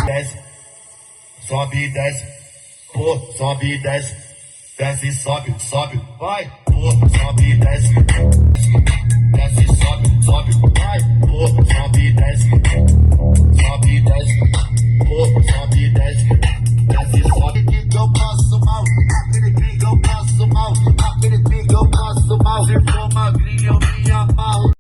Desce, sobe e desce, pô, sobe e desce, desce e sobe, sobe, vai, pô, sobe e desce, desce, sobe, sobe, vai, pô, sobe e desce, sobe e desce, pô, sobe e desce, desce e sobe. Que eu passo mal, aquele que eu passo mal, aquele que eu passo mal, se for magrinho eu me amarro.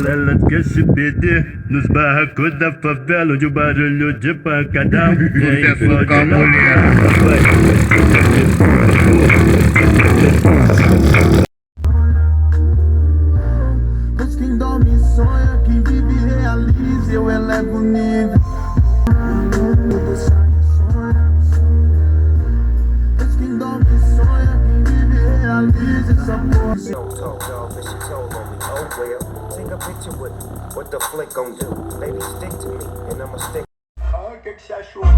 Ela quer se perder nos barracos da favela, onde o barulho de pancadão sucesso com a mulher. Pois quem dorme sonha, quem vive realiza, eu elevo o nível. Tudo sonha, sonha. Pois quem dorme sonha, quem vive realiza, essa porra. Take a picture with what the flick gon' do. Baby, stick to me, and I'ma stick. Ah, o que você achou? Não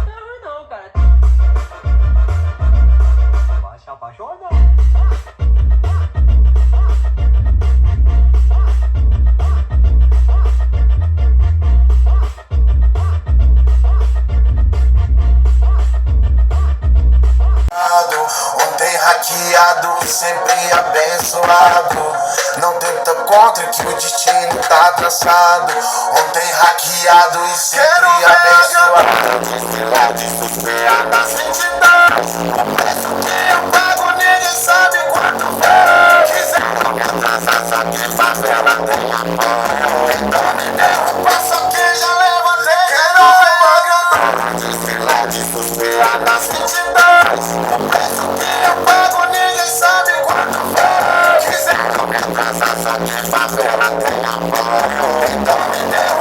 é ruim não, cara. Se apaixona? Ontem hackeado, sempre abençoado. Não tenta contra que o destino tá traçado. Ontem hackeado e sempre abençoado. Desfilada sem te dar. O preço que eu pago ninguém sabe quanto for. Quiser só que favela tem amor. Então me derruba só que já levantei. Quero pagar. Desfilada sem te dar. O preço que eu pago ninguém sabe quanto for. Quiser só que favela tem amor. Então me derruba.